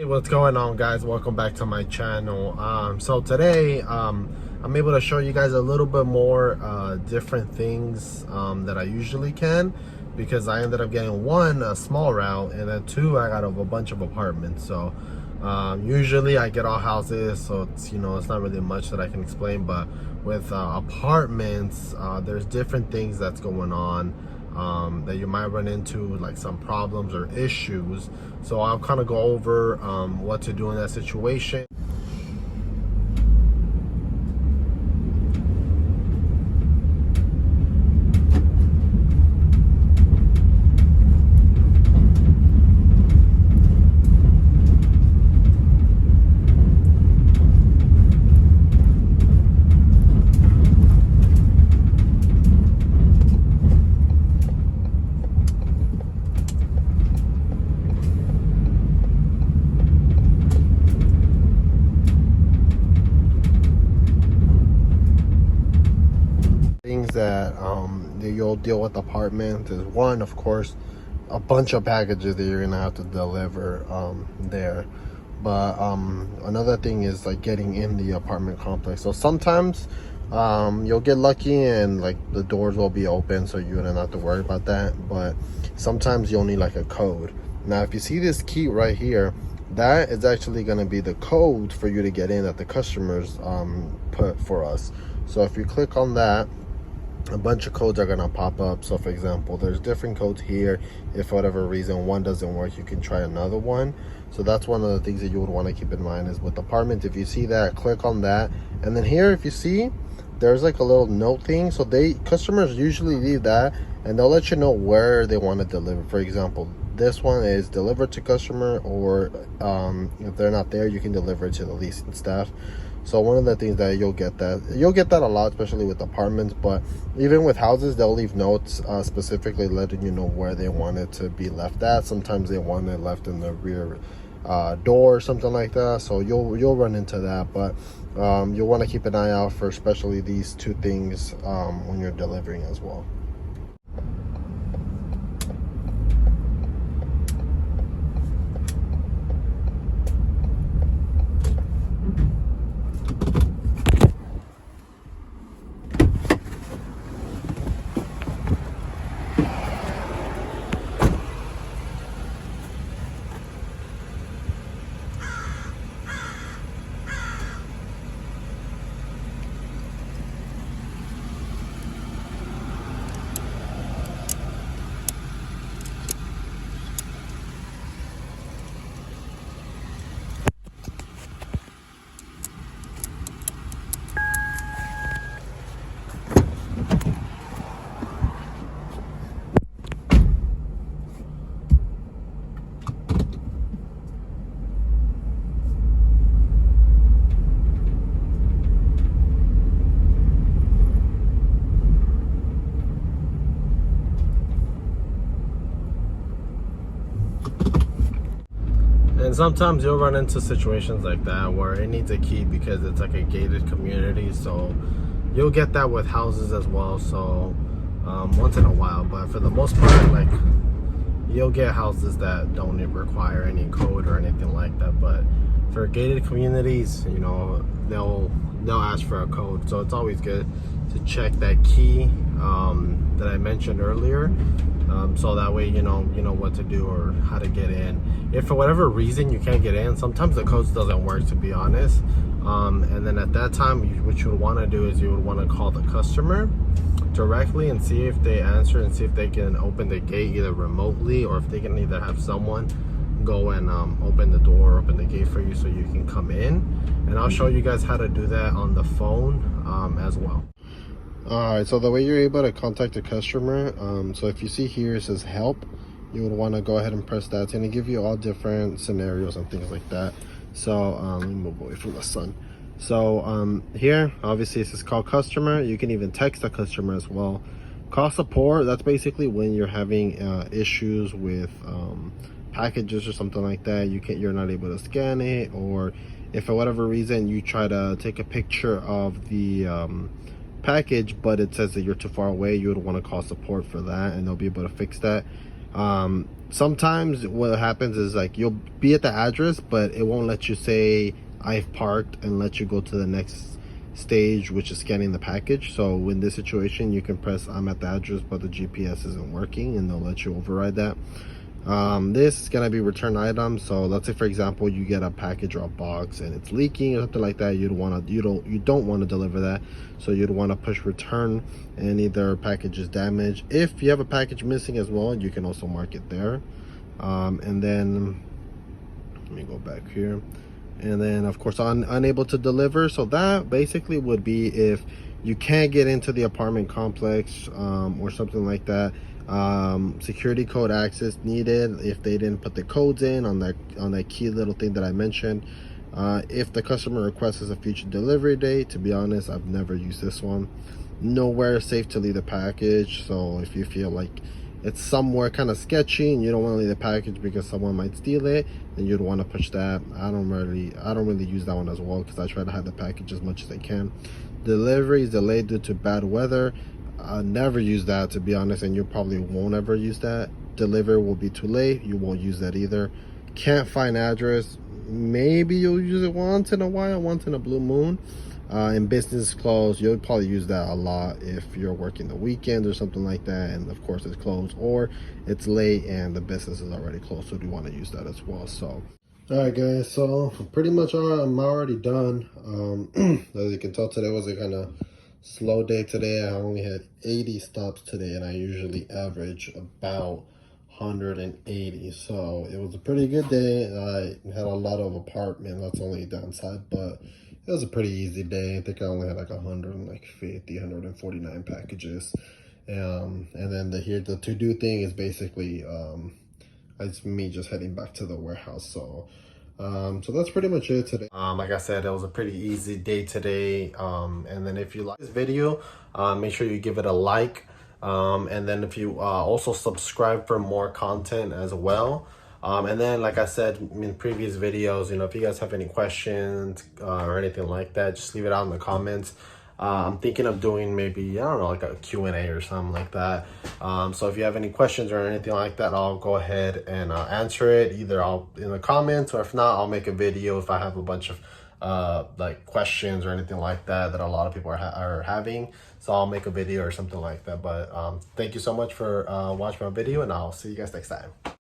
Hey, what's going on, guys? Welcome back to my channel. So today I'm able to show you guys a little bit more different things that I usually can, because I ended up getting one, a small route, and then two, I got a bunch of apartments. So usually I get all houses, so it's it's not really much that I can explain, but with apartments, there's different things that's going on that you might run into, like some problems or issues. So I'll kind of go over what to do in that situation. Things that you'll deal with apartments is, one, of course, a bunch of packages that you're gonna have to deliver there. But another thing is like getting in the apartment complex. So sometimes you'll get lucky and like the doors will be open, so you don't have to worry about that. But sometimes you'll need like a code. Now if you see this key right here, that is actually going to be the code for you to get in that the customers put for us. So if you click on that, a bunch of codes are going to pop up. So for example, there's different codes here. If for whatever reason one doesn't work, you can try another one. So that's one of the things that you would want to keep in mind is with apartments. If you see that, click on that, and then here, if you see, there's like a little note thing. So customers usually leave that, and they'll let you know where they want to deliver. For example, this one is delivered to customer, or if they're not there, you can deliver it to the leasing staff. So one of the things that you'll get that a lot, especially with apartments, but even with houses, they'll leave notes specifically letting you know where they want it to be left at. Sometimes they want it left in the rear door or something like that. So you'll run into that, but you'll want to keep an eye out for especially these two things when you're delivering as well. And sometimes you'll run into situations like that where it needs a key because it's like a gated community. So you'll get that with houses as well. So once in a while, but for the most part, like, you'll get houses that don't require any code or anything like that. But for gated communities, they'll ask for a code. So it's always good to check that key that I mentioned earlier. So that way you know what to do or how to get in. If for whatever reason you can't get in, sometimes the codes doesn't work, to be honest. And then at that time, what you would want to do is you would want to call the customer directly and see if they answer, and see if they can open the gate either remotely, or if they can either have someone go and open the door, open the gate for you so you can come in. And I'll show you guys how to do that on the phone as well. Alright, so the way you're able to contact a customer, so if you see here it says help, you would want to go ahead and press that. It's going to give you all different scenarios and things like that. So let me move away from the sun. So here obviously it says call customer. You can even text a customer as well. Call support, that's basically when you're having issues with packages or something like that. You're not able to scan it, or if for whatever reason you try to take a picture of the package but it says that you're too far away, you would want to call support for that, and they'll be able to fix that. sometimes what happens is like you'll be at the address, but it won't let you say I've parked and let you go to the next stage, which is scanning the package. So in this situation, you can press I'm at the address, but the GPS isn't working, and they'll let you override that. This is gonna be return items. So let's say, for example, you get a package or a box and it's leaking or something like that. You don't want to deliver that, so you'd want to push return, and either package is damaged. If you have a package missing as well, you can also mark it there. And then let me go back here, and then of course unable to deliver. So that basically would be if you can't get into the apartment complex, or something like that. Security code access needed if they didn't put the codes in on that key little thing that I mentioned. If the customer requests a future delivery date, to be honest, I've never used this one. Nowhere safe to leave the package. So if you feel like it's somewhere kind of sketchy and you don't want to leave the package because someone might steal it, then you'd want to push that. I don't really use that one as well, because I try to hide the package as much as I can. Delivery is delayed due to bad weather. I never use that, to be honest, and you probably won't ever use that. Deliver will be too late. You won't use that either. Can't find address. Maybe you'll use it once in a while, once in a blue moon. In business closed, you'll probably use that a lot if you're working the weekend or something like that, and of course it's closed, or it's late and the business is already closed, so you want to use that as well. So all right guys, so pretty much I'm already done. As you can tell, today was a kind of slow day today. I only had 80 stops today, and I usually average about 180. So it was a pretty good day. I had a lot of apartment. That's only a downside, but it was a pretty easy day. I think I only had like 149 packages. And then the to-do thing is basically it's me just heading back to the warehouse. So so that's pretty much it today. Like I said, it was a pretty easy day today. And then if you like this video, make sure you give it a like. And then if you also subscribe for more content as well. And then, like I said in previous videos, if you guys have any questions or anything like that, just leave it out in the comments. I'm thinking of doing maybe, I don't know, like a Q&A or something like that. So if you have any questions or anything like that, I'll go ahead and answer it. Either I'll in the comments, or if not, I'll make a video if I have a bunch of like questions or anything like that a lot of people are having. So I'll make a video or something like that. But thank you so much for watching my video, and I'll see you guys next time.